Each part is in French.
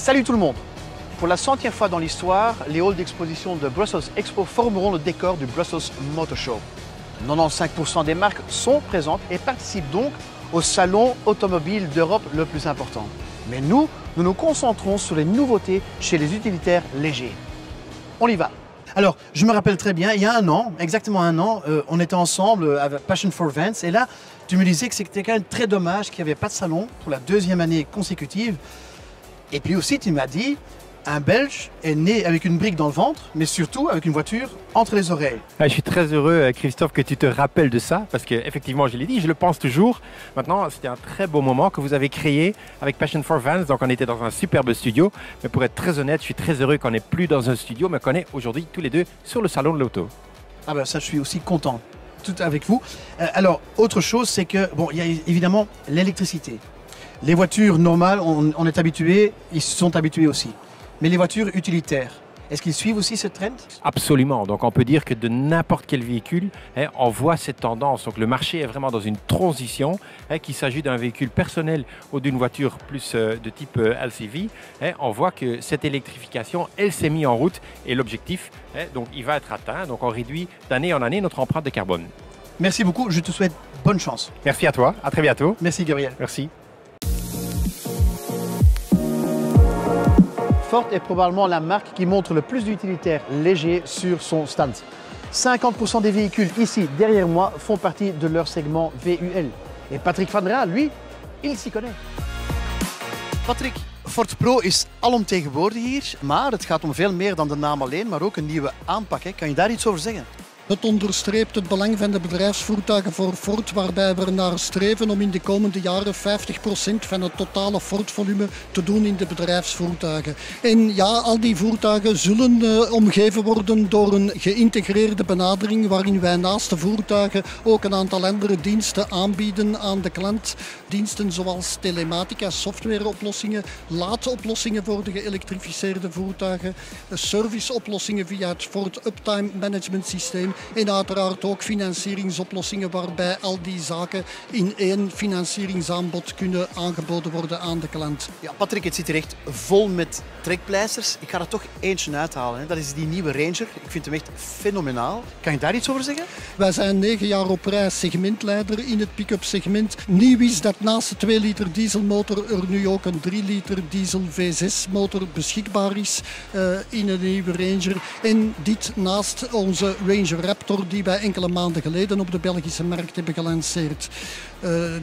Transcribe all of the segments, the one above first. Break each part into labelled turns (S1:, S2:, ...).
S1: Salut tout le monde! Pour la 100e fois dans l'histoire, les halls d'exposition de Brussels Expo formeront le décor du Brussels Motor Show. 95% des marques sont présentes et participent donc au salon automobile d'Europe le plus important. Mais nous nous concentrons sur les nouveautés chez les utilitaires légers. On y va!
S2: Alors, je me rappelle très bien, il y a un an, exactement un an, on était ensemble avec Passion for Vans et là, tu me disais que c'était quand même très dommage qu'il n'y avait pas de salon pour la 2e année consécutive. Et puis aussi, tu m'as dit, un Belge est né avec une brique dans le ventre, mais surtout avec une voiture entre les oreilles.
S3: Je suis très heureux, Christophe, que tu te rappelles de ça, parce qu'effectivement, je l'ai dit, je le pense toujours. Maintenant, c'était un très beau moment que vous avez créé avec Passion for Vans. Donc, on était dans un superbe studio. Mais pour être très honnête, je suis très heureux qu'on n'est plus dans un studio, mais qu'on est aujourd'hui tous les deux sur le salon de l'auto.
S2: Ah ben ça, je suis aussi content, tout avec vous. Alors, autre chose, c'est que, bon, il y a évidemment l'électricité. Les voitures normales, on est habitué, ils se sont habitués aussi. Mais les voitures utilitaires, est-ce qu'ils suivent aussi cette trend?
S3: Absolument. Donc, on peut dire que de n'importe quel véhicule, on voit cette tendance. Donc, le marché est vraiment dans une transition, qu'il s'agit d'un véhicule personnel ou d'une voiture plus de type LCV. On voit que cette électrification, elle s'est mise en route et l'objectif, donc, il va être atteint. Donc, on réduit d'année en année notre empreinte de carbone.
S2: Merci beaucoup. Je te souhaite bonne chance.
S3: Merci à toi. À très bientôt.
S2: Merci, Gabriel.
S3: Merci.
S1: Ford est probablement la marque qui montre le plus d'utilitaires légers sur son stand. 50% des véhicules ici, derrière moi, font partie de leur segment VUL. Et Patrick Van Raal, lui, il s'y connaît.
S2: Patrick, Ford Pro is alomtegenwoordig hier, maar het gaat om veel meer dan de naam alleen, maar ook een nieuwe aanpak. Kan je daar iets over zeggen?
S4: Het onderstreept het belang van de bedrijfsvoertuigen voor Ford, waarbij we er naar streven om in de komende jaren 50% van het totale Ford-volume te doen in de bedrijfsvoertuigen. En ja, al die voertuigen zullen omgeven worden door een geïntegreerde benadering, waarin wij naast de voertuigen ook een aantal andere diensten aanbieden aan de klant. Diensten zoals telematica, softwareoplossingen, laadoplossingen voor de geëlektrificeerde voertuigen, serviceoplossingen via het Ford Uptime Management Systeem. En uiteraard ook financieringsoplossingen waarbij al die zaken in één financieringsaanbod kunnen aangeboden worden aan de klant.
S2: Ja, Patrick, het zit hier echt vol met trekpleisters. Ik ga er toch eentje uithalen. Dat is die nieuwe Ranger. Ik vind hem echt fenomenaal. Kan je daar iets over zeggen?
S4: Wij zijn 9 jaar op rij segmentleider in het pick-up segment. Nieuw is dat naast de 2 liter dieselmotor er nu ook een 3 liter diesel V6 motor beschikbaar is in een nieuwe Ranger. En dit naast onze Ranger Raptor die wij enkele maanden geleden op de Belgische markt hebben gelanceerd.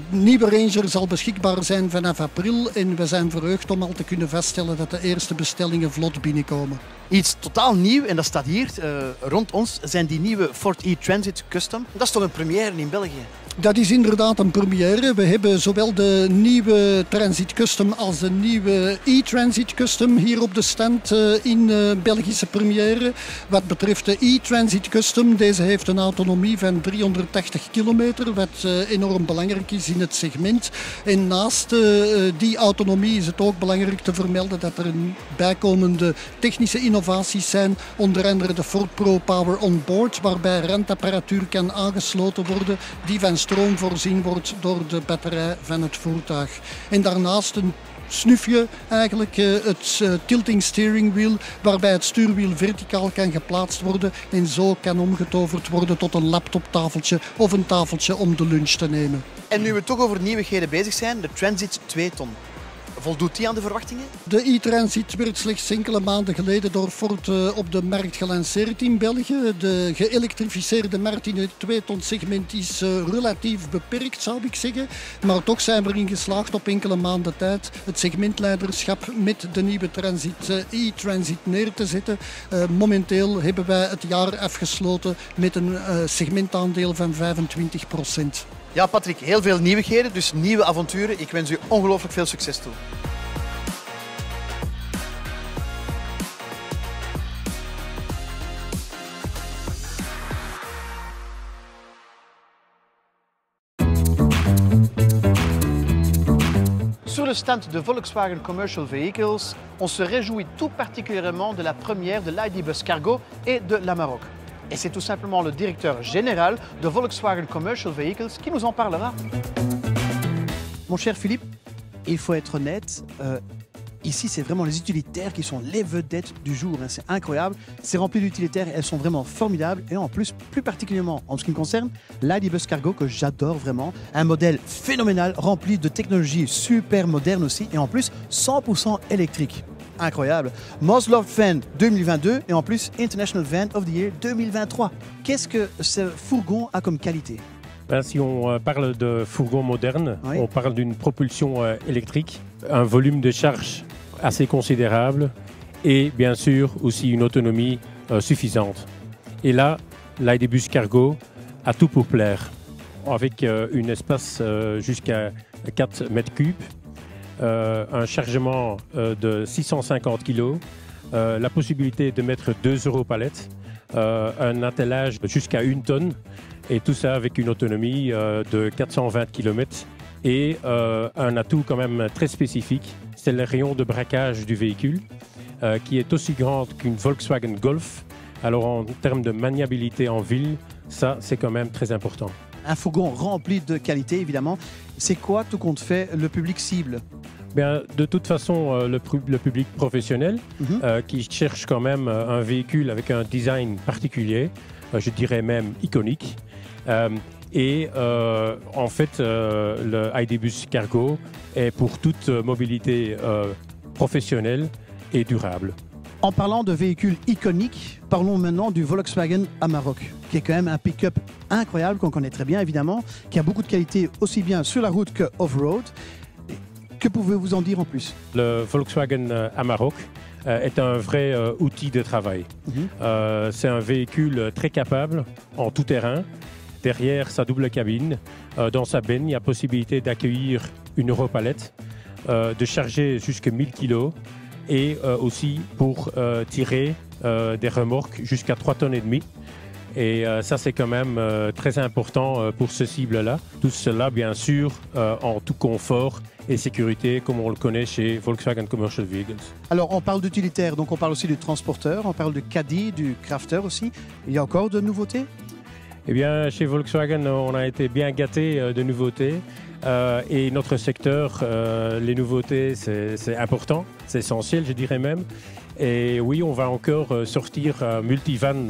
S4: Nieuwe Ranger zal beschikbaar zijn vanaf april en we zijn verheugd om al te kunnen vaststellen dat de eerste bestellingen vlot binnenkomen.
S2: Iets totaal nieuw, en dat staat hier rond ons, zijn die nieuwe Ford e-Transit Custom. Dat is toch een première in België?
S4: Dat is inderdaad een première. We hebben zowel de nieuwe Transit Custom als de nieuwe e-Transit Custom hier op de stand in Belgische première. Wat betreft de e-Transit Custom, deze heeft een autonomie van 380 kilometer, wat enorm belangrijk is in het segment. En naast die autonomie is het ook belangrijk te vermelden dat er een bijkomende technische innovaties zijn, onder andere de Ford Pro Power On Board, waarbij randapparatuur kan aangesloten worden die van stroom voorzien wordt door de batterij van het voertuig. En daarnaast een snufje eigenlijk het tilting steering wheel, waarbij het stuurwiel verticaal kan geplaatst worden en zo kan omgetoverd worden tot een laptoptafeltje of een tafeltje om de lunch te nemen.
S2: En nu we toch over nieuwigheden bezig zijn, de Transit 2 ton. Voldoet die aan de verwachtingen?
S4: De e-Transit werd slechts enkele maanden geleden door Ford op de markt gelanceerd in België. De geëlektrificeerde markt in het 2-ton segment is relatief beperkt, zou ik zeggen. Maar toch zijn we erin geslaagd op enkele maanden tijd het segmentleiderschap met de nieuwe e-Transit neer te zetten. Momenteel hebben wij het jaar afgesloten met een segmentaandeel van 25%.
S2: Ja, Patrick, heel veel nieuwigheden, dus nieuwe avonturen. Ik wens u ongelooflijk veel succes toe. Sur le stand de Volkswagen Commercial Vehicles, on se réjouit tout particulièrement de la première de l'ID Bus Cargo et de l'Amarok. Et c'est tout simplement le directeur général de Volkswagen Commercial Vehicles qui nous en parlera. Mon cher Philippe, il faut être honnête, ici, c'est vraiment les utilitaires qui sont les vedettes du jour. Hein. C'est incroyable. C'est rempli d'utilitaires. Elles sont vraiment formidables. Et en plus, plus particulièrement en ce qui me concerne, l'ID-Bus Cargo que j'adore vraiment. Un modèle phénoménal, rempli de technologies super modernes aussi. Et en plus, 100% électrique. Incroyable. Most Loved Van 2022 et en plus International Van of the Year 2023. Qu'est-ce que ce fourgon a comme qualité?
S5: Ben, si on parle de fourgon moderne,
S2: Oui.
S5: on parle d'une propulsion électrique, un volume de charge assez considérable et bien sûr aussi une autonomie suffisante. Et là, l'ID-Bus Cargo a tout pour plaire, avec un espace jusqu'à 4 mètres cubes, un chargement de 650 kg, la possibilité de mettre 2 europalettes, un attelage jusqu'à 1 tonne, et tout ça avec une autonomie de 420 km et un atout quand même très spécifique, c'est le rayon de braquage du véhicule qui est aussi grand qu'une Volkswagen Golf. Alors en termes de maniabilité en ville, ça c'est quand même très important.
S2: Un fourgon rempli de qualité, évidemment. C'est quoi, tout compte fait, le public cible?
S5: Bien, de toute façon, le public professionnel qui cherche quand même un véhicule avec un design particulier, je dirais même iconique. En fait, le ID-Bus Cargo est pour toute mobilité professionnelle et durable.
S2: En parlant de véhicules iconiques, parlons maintenant du Volkswagen Amarok, qui est quand même un pick-up incroyable qu'on connaît très bien évidemment, qui a beaucoup de qualité aussi bien sur la route que off-road. Que pouvez-vous en dire en plus?
S5: Le Volkswagen Amarok est un vrai outil de travail. C'est un véhicule très capable en tout terrain. Derrière sa double cabine, dans sa benne, il y a possibilité d'accueillir une europalette, de charger jusqu'à 1000 kg et aussi pour tirer des remorques jusqu'à 3,5 tonnes. Et ça, c'est quand même très important pour ce cible-là. Tout cela, bien sûr, en tout confort et sécurité, comme on le connaît chez Volkswagen Commercial Vehicles.
S2: Alors, on parle d'utilitaire, donc on parle aussi du transporteur, on parle du caddie, du crafter aussi. Il y a encore de nouveautés?
S5: Eh bien, chez Volkswagen, on a été bien gâtés de nouveautés. Et notre secteur, les nouveautés, c'est important, c'est essentiel, je dirais même. Et oui, on va encore sortir un multivan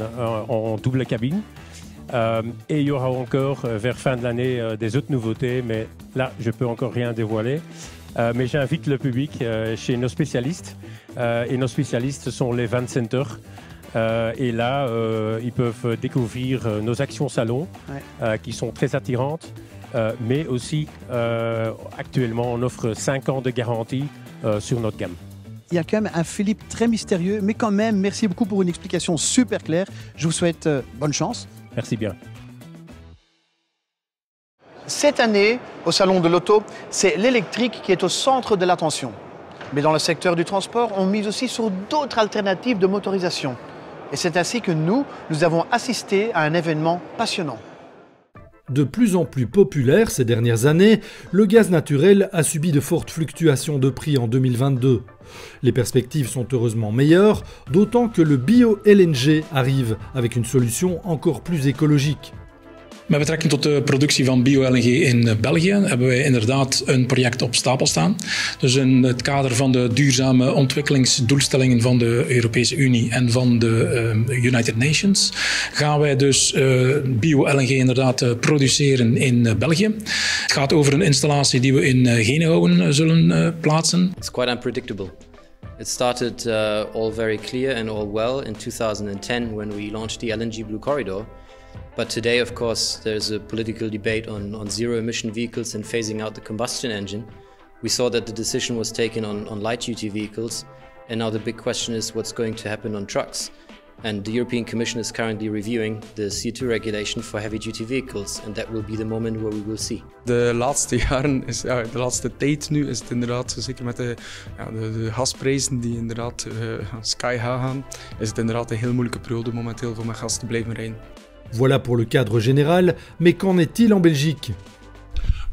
S5: en double cabine. Et il y aura encore, vers fin de l'année, des autres nouveautés, mais là, je ne peux encore rien dévoiler. Mais j'invite le public chez nos spécialistes. Et nos spécialistes sont les Van Centers. Et là, ils peuvent découvrir nos actions salon, qui sont très attirantes. Mais aussi, actuellement, on offre 5 ans de garantie sur notre gamme.
S2: Il y a quand même un Philippe très mystérieux, mais quand même, merci beaucoup pour une explication super claire. Je vous souhaite bonne chance.
S5: Merci bien.
S1: Cette année, au Salon de l'Auto, c'est l'électrique qui est au centre de l'attention. Mais dans le secteur du transport, on mise aussi sur d'autres alternatives de motorisation. Et c'est ainsi que nous avons assisté à un événement passionnant.
S6: De plus en plus populaire ces dernières années, le gaz naturel a subi de fortes fluctuations de prix en 2022. Les perspectives sont heureusement meilleures, d'autant que le bio-LNG arrive avec une solution encore plus écologique.
S7: Met betrekking tot de productie van bio-LNG in België hebben wij inderdaad een project op stapel staan. Dus in het kader van de duurzame ontwikkelingsdoelstellingen van de Europese Unie en van de United Nations gaan wij dus bio-LNG inderdaad produceren in België. Het gaat over een installatie die we in Genenhoven zullen plaatsen.
S8: It's quite unpredictable. It started all very clear and all well in 2010 when we launched the LNG Blue Corridor. But today, of course, there's a political debate on zero-emission vehicles and phasing out the combustion engine. We saw that the decision was taken on light-duty vehicles, and now the big question is what's going to happen on trucks. And the European Commission is currently reviewing the CO2 regulation for heavy-duty vehicles, and that will be the moment where we will see.
S9: De laatste jaren, de laatste tijd nu, is het inderdaad, zeker met de gasprijzen die inderdaad sky high gaan, is het inderdaad een heel moeilijke periode momenteel voor met gas te blijven rijden.
S6: Voilà pour le cadre général, mais qu'en est-il en Belgique?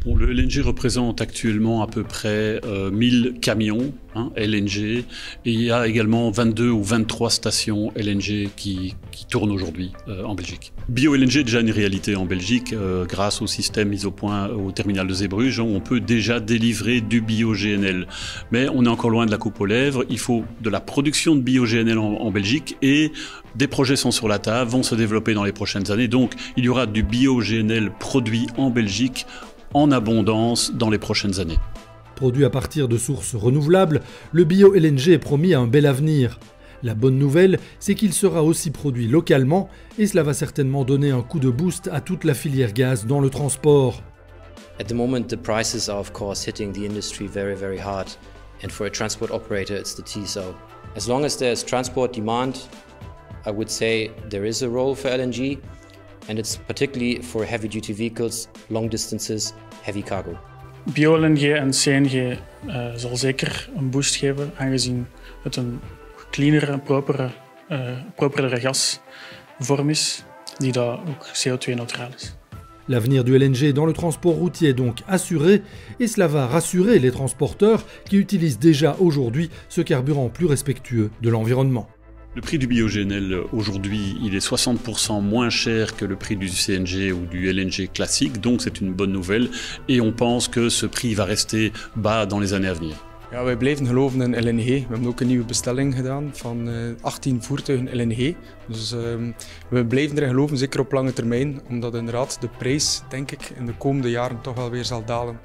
S10: Bon, le LNG représente actuellement à peu près 1000 camions LNG, et il y a également 22 ou 23 stations LNG qui tournent aujourd'hui en Belgique. Bio-LNG est déjà une réalité en Belgique grâce au système mis au point au terminal de Zeebrugge. On peut déjà délivrer du bio-GNL. Mais on est encore loin de la coupe aux lèvres. Il faut de la production de bio-GNL en Belgique, et des projets sont sur la table, vont se développer dans les prochaines années. Donc il y aura du bio-GNL produit en Belgique en abondance dans les prochaines années.
S6: Produit à partir de sources renouvelables, le bio-LNG est promis à un bel avenir. La bonne nouvelle, c'est qu'il sera aussi produit localement, et cela va certainement donner un coup de boost à toute la filière gaz dans le transport.
S8: At the moment, the prices are of course hitting the industry very, very hard, and for a transport operator, it's the TSO. As long as there's transport demand, I would say there is a role for LNG, and it's particularly for heavy-duty vehicles, long distances, heavy cargo.
S11: Bio-LNG en CNG zal zeker een boost geven, aangezien het een cleanere en properere gasvorm is, die daar ook CO2-neutraal is.
S6: L'avenir du LNG dans le transport routier est donc assuré, et cela va rassurer les transporteurs qui utilisent déjà aujourd'hui ce carburant plus respectueux de l'environnement.
S10: Le prix du bio-GNL aujourd'hui, il est 60% moins cher que le prix du CNG ou du LNG classique, donc c'est une bonne nouvelle, et on pense que ce prix va rester bas dans les années à venir.
S9: Ja, wij blijven geloven in LNG. We hebben ook een nieuwe bestelling gedaan van 18 voertuigen LNG. Dus we blijven erin geloven, zeker op lange termijn, omdat inderdaad de prijs, denk ik, in de komende jaren toch wel weer zal dalen.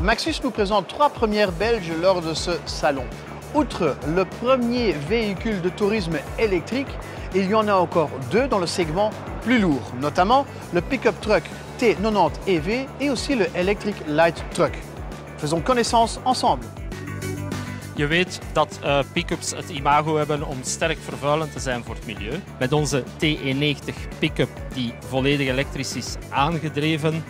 S1: Maxus nous présente 3 premières Belges lors de ce salon. Outre le premier véhicule de tourisme électrique, il y en a encore 2 dans le segment plus lourd, notamment le pick-up truck T90 EV et aussi le Electric Light Truck. Faisons connaissance ensemble.
S12: Je weet dat pick-ups het imago hebben om sterk vervuilend te zijn voor het milieu. Met onze T91 pick-up die volledig elektrisch is aangedreven,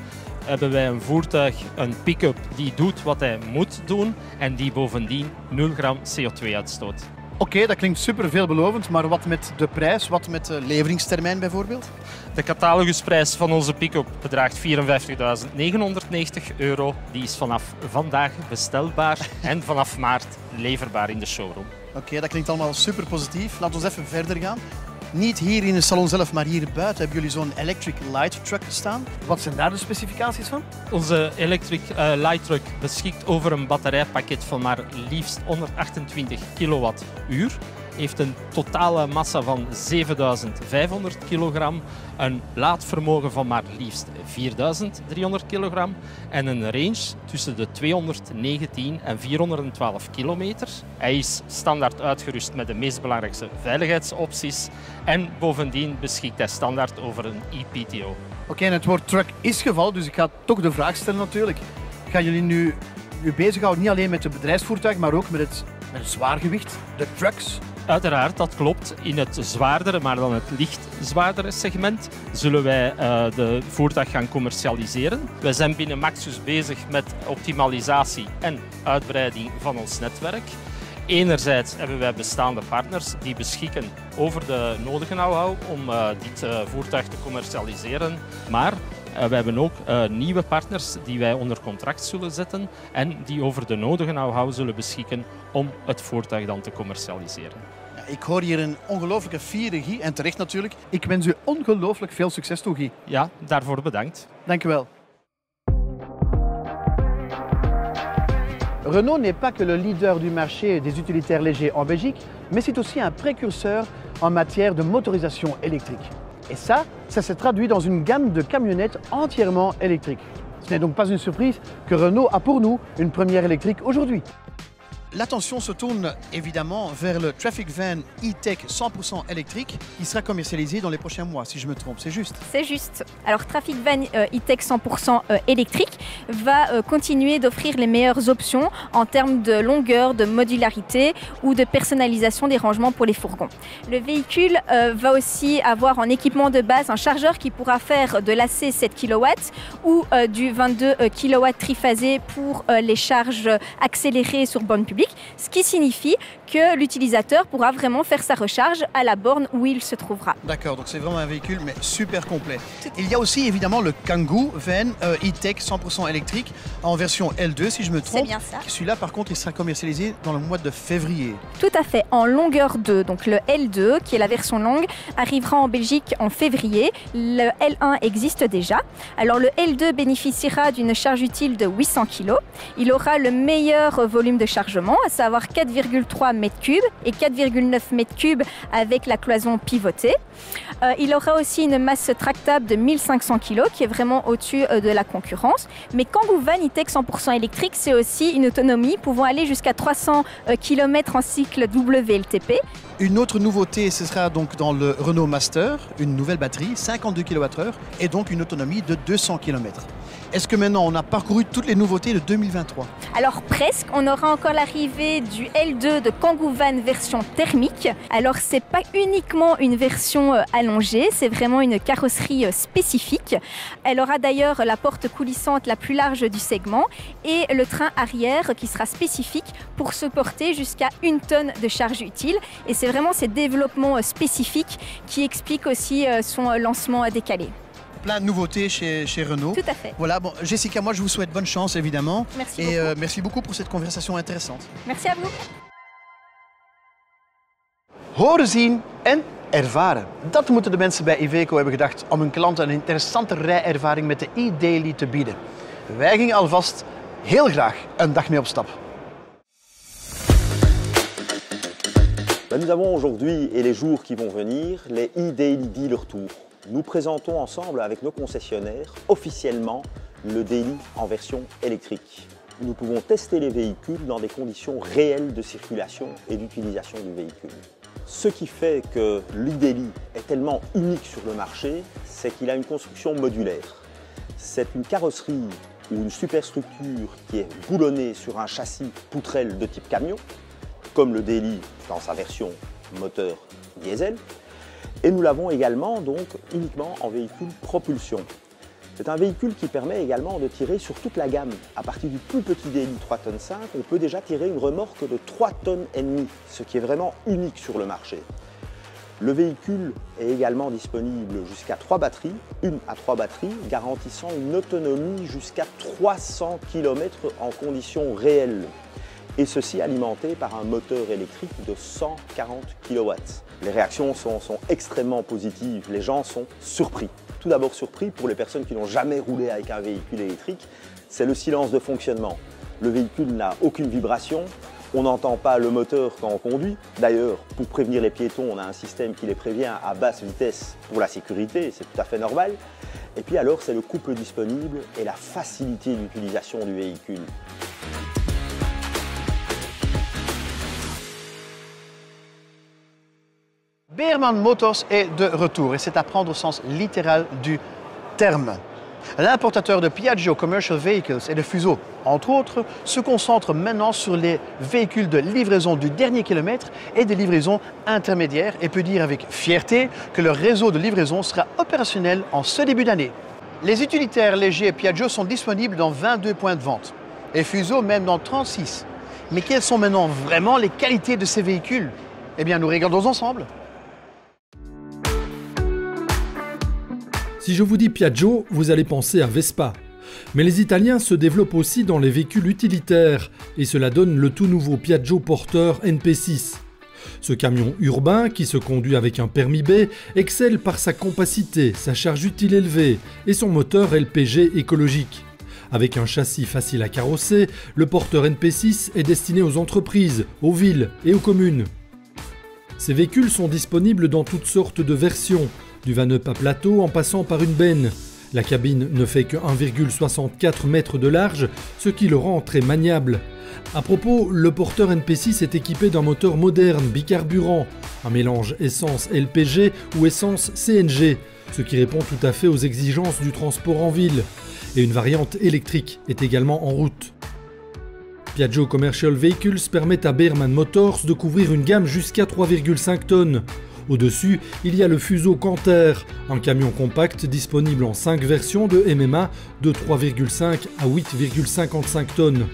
S12: hebben wij een voertuig, een pick-up die doet wat hij moet doen en die bovendien 0 gram CO2 uitstoot.
S2: Oké, dat klinkt super veelbelovend, maar wat met de prijs, wat met de leveringstermijn bijvoorbeeld?
S12: De catalogusprijs van onze pick-up bedraagt €54.990. Die is vanaf vandaag bestelbaar en vanaf maart leverbaar in de showroom.
S2: Oké, dat klinkt allemaal super positief. Laten we even verder gaan. Niet hier in de salon zelf, maar hier buiten hebben jullie zo'n Electric Light Truck staan. Wat zijn daar de specificaties van?
S12: Onze Electric Light Truck beschikt over een batterijpakket van maar liefst 128 kilowattuur. Heeft een totale massa van 7500 kilogram, een laadvermogen van maar liefst 4300 kilogram en een range tussen de 219 en 412 kilometer. Hij is standaard uitgerust met de meest belangrijkste veiligheidsopties en bovendien beschikt hij standaard over een ePTO.
S2: Oké, en het woord truck is gevallen, dus ik ga toch de vraag stellen natuurlijk. Gaan jullie nu bezighouden niet alleen met het bedrijfsvoertuig, maar ook met het zwaargewicht, de trucks?
S12: Uiteraard, dat klopt. In het zwaardere, maar dan het licht zwaardere segment, zullen wij de voertuig gaan commercialiseren. Wij zijn binnen Maxus bezig met optimalisatie en uitbreiding van ons netwerk. Enerzijds hebben wij bestaande partners die beschikken over de nodige know-how om dit voertuig te commercialiseren. Maar we hebben ook nieuwe partners die wij onder contract zullen zetten en die over de nodige know-how zullen beschikken om het voertuig dan te commercialiseren.
S2: Ja, ik hoor hier een ongelooflijke fiere Guy, en terecht natuurlijk. Ik wens u ongelooflijk veel succes toe, Guy.
S12: Ja, daarvoor bedankt.
S2: Dank u wel.
S1: Renault n'est pas que le leader du marché des utilitaires légers en Belgique, mais c'est aussi un précurseur en matière de motorisation électrique. Et ça s'est traduit dans une gamme de camionnettes entièrement électriques. Ce n'est donc pas une surprise que Renault a pour nous une première électrique aujourd'hui.
S2: L'attention se tourne évidemment vers le Traffic Van E-Tech 100% électrique qui sera commercialisé dans les prochains mois, si je me trompe, c'est juste?
S13: C'est juste. Alors Traffic Van E-Tech 100% électrique va continuer d'offrir les meilleures options en termes de longueur, de modularité ou de personnalisation des rangements pour les fourgons. Le véhicule va aussi avoir en équipement de base un chargeur qui pourra faire de l'AC 7 kW ou du 22 kW triphasé pour les charges accélérées sur borne publique. public, ce qui signifie que l'utilisateur pourra vraiment faire sa recharge à la borne où il se trouvera.
S2: D'accord, donc c'est vraiment un véhicule mais super complet. Il y a aussi évidemment le Kangoo Van E-Tech 100% électrique en version L2 si je me trompe.
S13: C'est bien ça.
S2: Celui-là par contre il sera commercialisé dans le mois de février.
S13: Tout à fait, en longueur 2. Donc le L2, qui est la version longue, arrivera en Belgique en février. Le L1 existe déjà. Alors le L2 bénéficiera d'une charge utile de 800 kg. Il aura le meilleur volume de chargement, à savoir 4,3 m3 et 4,9 m3 avec la cloison pivotée. Il aura aussi une masse tractable de 1500 kg qui est vraiment au-dessus de la concurrence. Mais Kangoo Van E-Tech 100% électrique, c'est aussi une autonomie pouvant aller jusqu'à 300 km en cycle WLTP.
S2: Une autre nouveauté, ce sera donc dans le Renault Master, une nouvelle batterie, 52 kWh et donc une autonomie de 200 km. Est-ce que maintenant on a parcouru toutes les nouveautés de 2023?
S13: Alors presque, on aura encore l'arrivée du L2 de Kangoo Van version thermique. Alors c'est pas uniquement une version allongée, c'est vraiment une carrosserie spécifique. Elle aura d'ailleurs la porte coulissante la plus large du segment et le train arrière qui sera spécifique pour supporter jusqu'à 1 tonne de charge utile. Et c'est vraiment ces développements spécifiques qui expliquent aussi son lancement décalé.
S2: Plein de nouveautés chez Renault.
S13: Tout à fait.
S2: Voilà, bon, Jessica, moi je vous souhaite bonne chance évidemment.
S13: Merci
S2: et
S13: beaucoup.
S2: Merci beaucoup pour cette conversation intéressante.
S13: Merci à vous.
S1: Horen zien en ervaren. Dat moeten de mensen bij Iveco hebben gedacht om hun klanten een interessante rijervaring met de e-Daily te bieden. Wij gingen alvast heel graag een dag mee op stap.
S14: Nous avons aujourd'hui et les jours qui vont venir les e-Daily Dealer Tour. Nous présentons ensemble avec nos concessionnaires officiellement le Daily en version électrique. Nous pouvons tester les véhicules dans des conditions réelles de circulation et d'utilisation du véhicule. Ce qui fait que l'e-Daily est tellement unique sur le marché, c'est qu'il a une construction modulaire. C'est une carrosserie ou une superstructure qui est boulonnée sur un châssis poutrelle de type camion, comme le Daily dans sa version moteur diesel. Et nous l'avons également donc uniquement en véhicule propulsion. C'est un véhicule qui permet également de tirer sur toute la gamme. À partir du plus petit Daily 3,5 tonnes, on peut déjà tirer une remorque de 3,5 tonnes, ce qui est vraiment unique sur le marché. Le véhicule est également disponible jusqu'à 3 batteries, 1 à 3 batteries, garantissant une autonomie jusqu'à 300 km en conditions réelles. Et ceci alimenté par un moteur électrique de 140 kW. Les réactions sont extrêmement positives, les gens sont surpris. Tout d'abord surpris pour les personnes qui n'ont jamais roulé avec un véhicule électrique, c'est le silence de fonctionnement. Le véhicule n'a aucune vibration, on n'entend pas le moteur quand on conduit. D'ailleurs, pour prévenir les piétons, on a un système qui les prévient à basse vitesse pour la sécurité, c'est tout à fait normal. Et puis alors, c'est le couple disponible et la facilité d'utilisation du véhicule.
S1: Beerman Motors est de retour et c'est à prendre au sens littéral du terme. L'importateur de Piaggio Commercial Vehicles et de Fuso, entre autres, se concentre maintenant sur les véhicules de livraison du dernier kilomètre et des livraisons intermédiaires et peut dire avec fierté que leur réseau de livraison sera opérationnel en ce début d'année. Les utilitaires légers Piaggio sont disponibles dans 22 points de vente et Fuso même dans 36. Mais quelles sont maintenant vraiment les qualités de ces véhicules? Eh bien, nous regardons ensemble.
S6: Si je vous dis Piaggio, vous allez penser à Vespa. Mais les Italiens se développent aussi dans les véhicules utilitaires et cela donne le tout nouveau Piaggio Porter NP6. Ce camion urbain, qui se conduit avec un permis B, excelle par sa compacité, sa charge utile élevée et son moteur LPG écologique. Avec un châssis facile à carrosser, le Porter NP6 est destiné aux entreprises, aux villes et aux communes. Ces véhicules sont disponibles dans toutes sortes de versions, du van-up à plateau en passant par une benne. La cabine ne fait que 1,64 m de large, ce qui le rend très maniable. À propos, le Porter NP6 est équipé d'un moteur moderne bicarburant, un mélange essence LPG ou essence CNG, ce qui répond tout à fait aux exigences du transport en ville. Et une variante électrique est également en route. Piaggio Commercial Vehicles permet à Beerman Motors de couvrir une gamme jusqu'à 3,5 tonnes. Au-dessus, il y a le Fuso Canter, un camion compact disponible en 5 versions de MMA de 3,5 à 8,55 tonnes.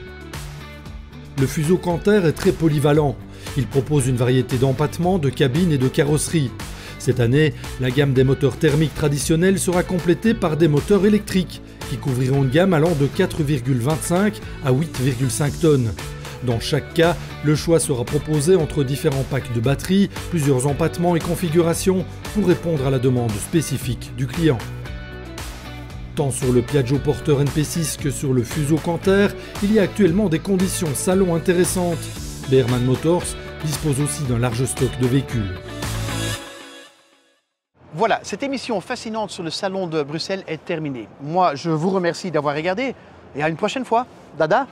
S6: Le Fuso Canter est très polyvalent. Il propose une variété d'empattements, de cabines et de carrosseries. Cette année, la gamme des moteurs thermiques traditionnels sera complétée par des moteurs électriques qui couvriront une gamme allant de 4,25 à 8,5 tonnes. Dans chaque cas, le choix sera proposé entre différents packs de batteries, plusieurs empattements et configurations pour répondre à la demande spécifique du client. Tant sur le Piaggio Porter NP6 que sur le Fuso Canter, il y a actuellement des conditions salon intéressantes. Beerman Motors dispose aussi d'un large stock de véhicules.
S1: Voilà, cette émission fascinante sur le salon de Bruxelles est terminée. Moi, je vous remercie d'avoir regardé et à une prochaine fois. Dada!